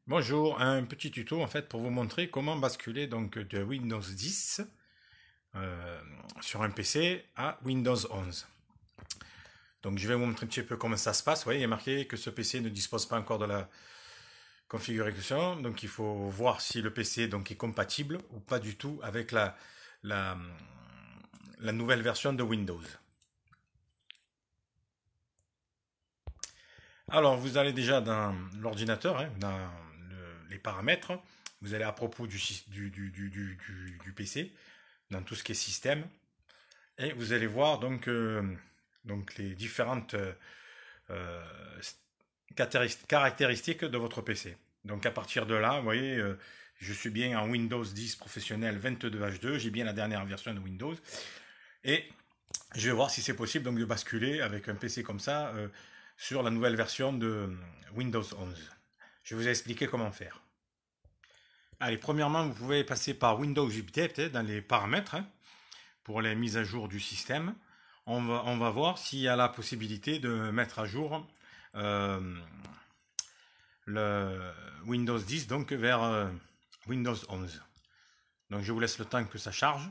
Bonjour, un petit tuto en fait pour vous montrer comment basculer donc de Windows 10 sur un PC à Windows 11. Donc je vais vous montrer un petit peu comment ça se passe. Vous voyez, il est marqué que ce PC ne dispose pas encore de la configuration, donc il faut voir si le PC donc est compatible ou pas du tout avec la, la nouvelle version de Windows. Alors vous allez déjà dans l'ordinateur, hein, dans les paramètres, vous allez à propos du PC, dans tout ce qui est système, et vous allez voir donc les différentes euh, caractéristiques de votre PC. Donc à partir de là, vous voyez, je suis bien en Windows 10 professionnel 22H2, j'ai bien la dernière version de Windows, et je vais voir si c'est possible donc de basculer avec un PC comme ça sur la nouvelle version de Windows 11. Je vais vous expliquer comment faire. Allez, premièrement, vous pouvez passer par Windows Update dans les paramètres, hein, pour les mises à jour du système. On va voir s'il y a la possibilité de mettre à jour euh, le Windows 10 donc vers Windows 11. Donc je vous laisse le temps que ça charge.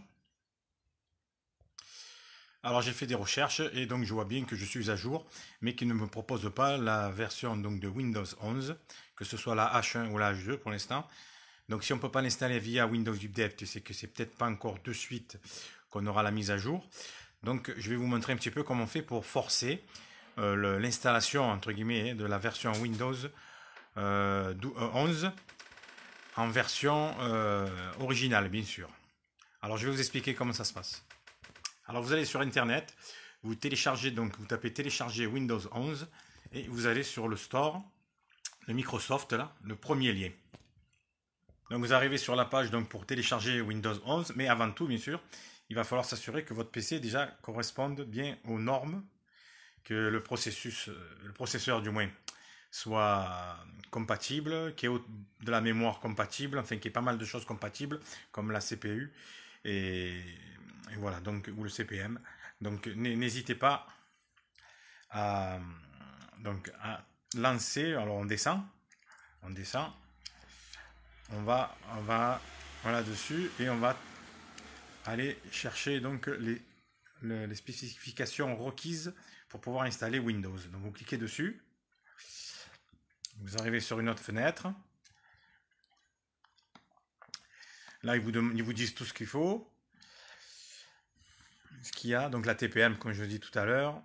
Alors j'ai fait des recherches et donc je vois bien que je suis à jour, mais qu'il ne me propose pas la version donc de Windows 11, que ce soit la H1 ou la H2 pour l'instant. Donc si on ne peut pas l'installer via Windows Update, c'est que c'est peut-être pas encore de suite qu'on aura la mise à jour. Donc je vais vous montrer un petit peu comment on fait pour forcer l'installation entre guillemets de la version Windows 11 en version originale bien sûr. Alors je vais vous expliquer comment ça se passe. Alors vous allez sur internet, vous téléchargez donc vous tapez télécharger Windows 11 et vous allez sur le store de Microsoft là, le premier lien. Donc vous arrivez sur la page donc pour télécharger Windows 11, mais avant tout bien sûr, il va falloir s'assurer que votre PC déjà corresponde bien aux normes, que le processeur du moins soit compatible, qu'il y ait de la mémoire compatible, enfin qu'il y ait pas mal de choses compatibles comme la CPU et voilà donc ou le CPM. Donc n'hésitez pas à à lancer. Alors on descend, on va voilà dessus et on va aller chercher donc les spécifications requises pour pouvoir installer Windows. Donc vous cliquez dessus, vous arrivez sur une autre fenêtre. Là, ils vous disent tout ce qu'il faut, ce qu'il y a, donc la TPM comme je vous dis tout à l'heure.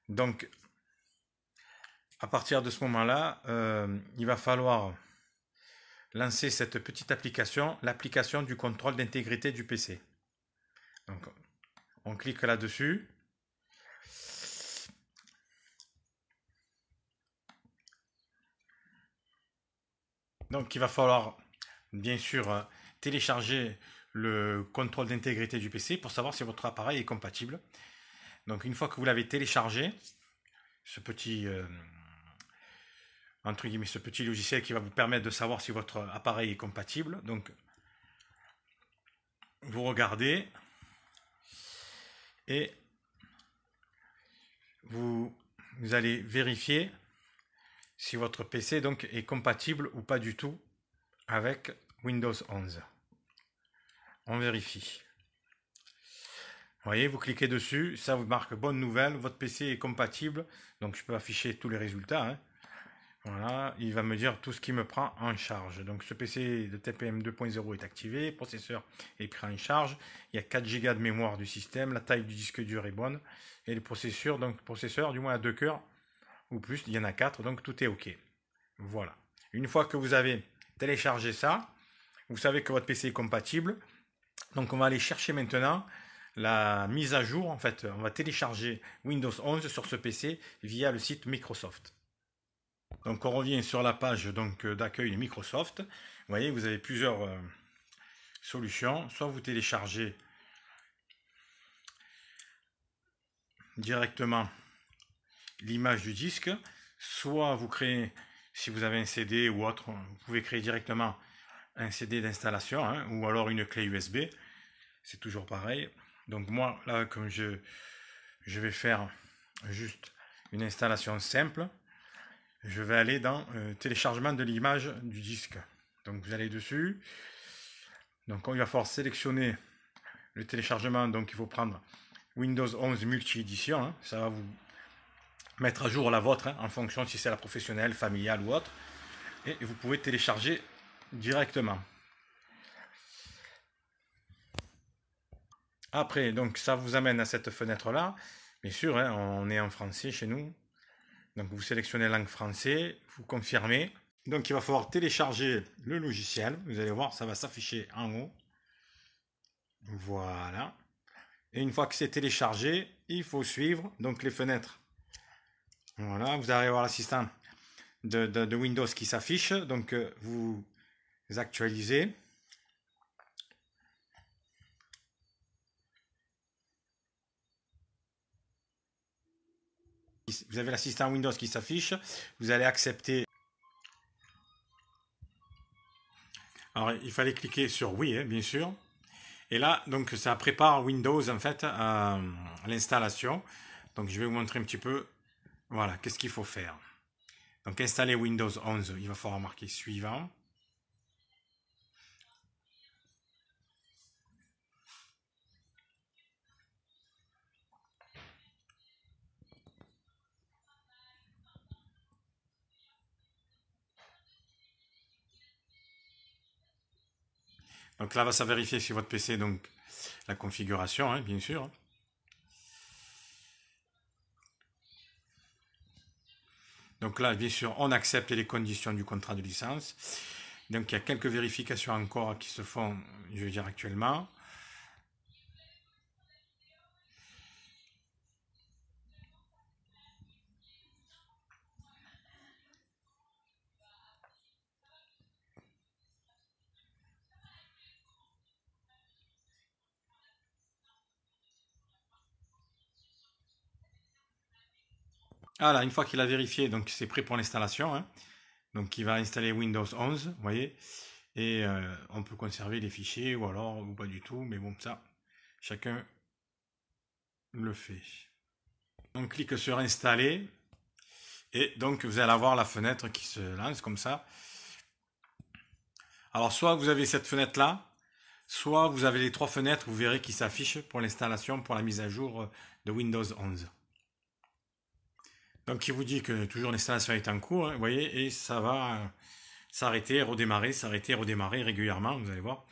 Donc à partir de ce moment-là, il va falloir lancer cette petite application, l'application du contrôle d'intégrité du PC. Donc on clique là-dessus. Donc il va falloir bien sûr télécharger le contrôle d'intégrité du PC pour savoir si votre appareil est compatible. Donc une fois que vous l'avez téléchargé, ce petit entre guillemets ce petit logiciel qui va vous permettre de savoir si votre appareil est compatible. Donc vous regardez et vous allez vérifier si votre PC donc est compatible ou pas du tout avec Windows 11. On vérifie. Vous voyez, vous cliquez dessus, ça vous marque bonne nouvelle, votre PC est compatible, donc je peux afficher tous les résultats, hein. Voilà, il va me dire tout ce qui me prend en charge. Donc ce PC de TPM 2.0 est activé, processeur est pris en charge, il y a 4 Go de mémoire du système, la taille du disque dur est bonne, et le processeur, donc processeur du moins à 2 cœurs ou plus, il y en a 4, donc tout est OK. Voilà. Une fois que vous avez téléchargé ça, vous savez que votre PC est compatible, donc on va aller chercher maintenant la mise à jour. En fait, on va télécharger Windows 11 sur ce PC via le site Microsoft. Donc on revient sur la page d'accueil de Microsoft. Vous voyez, vous avez plusieurs solutions. Soit vous téléchargez directement l'image du disque, soit vous créez, si vous avez un CD ou autre, vous pouvez créer directement un CD d'installation, hein, ou alors une clé USB. C'est toujours pareil. Donc moi, là, comme je vais faire juste une installation simple, je vais aller dans téléchargement de l'image du disque. Donc vous allez dessus. Donc il va falloir sélectionner le téléchargement. Donc il faut prendre Windows 11 multi-édition. Hein. Ça va vous mettre à jour la vôtre hein, en fonction si c'est la professionnelle, familiale ou autre. Et vous pouvez télécharger directement. Après, donc ça vous amène à cette fenêtre-là. Bien sûr, hein, on est en français chez nous. Donc vous sélectionnez langue français, vous confirmez. Donc il va falloir télécharger le logiciel. Vous allez voir, ça va s'afficher en haut. Voilà. Et une fois que c'est téléchargé, il faut suivre donc les fenêtres. Voilà, vous allez voir l'assistant de Windows qui s'affiche. Donc vous actualisez. Vous avez l'assistant Windows qui s'affiche. Vous allez accepter. Alors il fallait cliquer sur oui, hein, bien sûr. Et là, donc ça prépare Windows en fait à l'installation. Donc je vais vous montrer un petit peu. Voilà, qu'est-ce qu'il faut faire. Donc installer Windows 11, il va falloir marquer suivant. Donc là, ça va vérifier sur votre PC donc la configuration, hein, bien sûr. Donc là, bien sûr, on accepte les conditions du contrat de licence. Donc il y a quelques vérifications encore qui se font, je veux dire, actuellement. Voilà, une fois qu'il a vérifié, donc c'est prêt pour l'installation. Hein. Donc il va installer Windows 11, vous voyez. Et on peut conserver les fichiers ou alors ou pas du tout, mais bon, ça, chacun le fait. On clique sur installer et donc vous allez avoir la fenêtre qui se lance comme ça. Alors soit vous avez cette fenêtre là, soit vous avez les trois fenêtres, vous verrez qui s'affichent pour l'installation, pour la mise à jour de Windows 11. Donc il vous dit que toujours l'installation est en cours, hein, vous voyez, et ça va s'arrêter, redémarrer régulièrement, vous allez voir.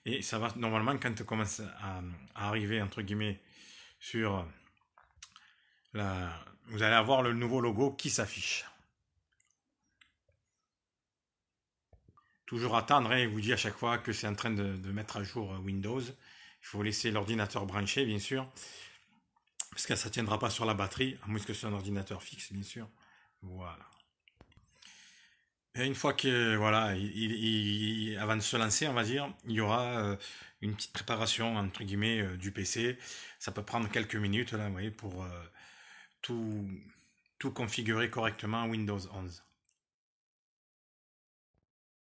Et ça va normalement quand on commence à arriver entre guillemets sur vous allez avoir le nouveau logo qui s'affiche. Toujours attendre, hein, il vous dit à chaque fois que c'est en train de mettre à jour Windows. Il faut laisser l'ordinateur branché, bien sûr, parce que ça ne tiendra pas sur la batterie, à moins que ce soit un ordinateur fixe, bien sûr. Voilà. Et une fois que, voilà, avant de se lancer, on va dire, il y aura une petite préparation, entre guillemets, du PC. Ça peut prendre quelques minutes, là, vous voyez, pour tout configurer correctement Windows 11.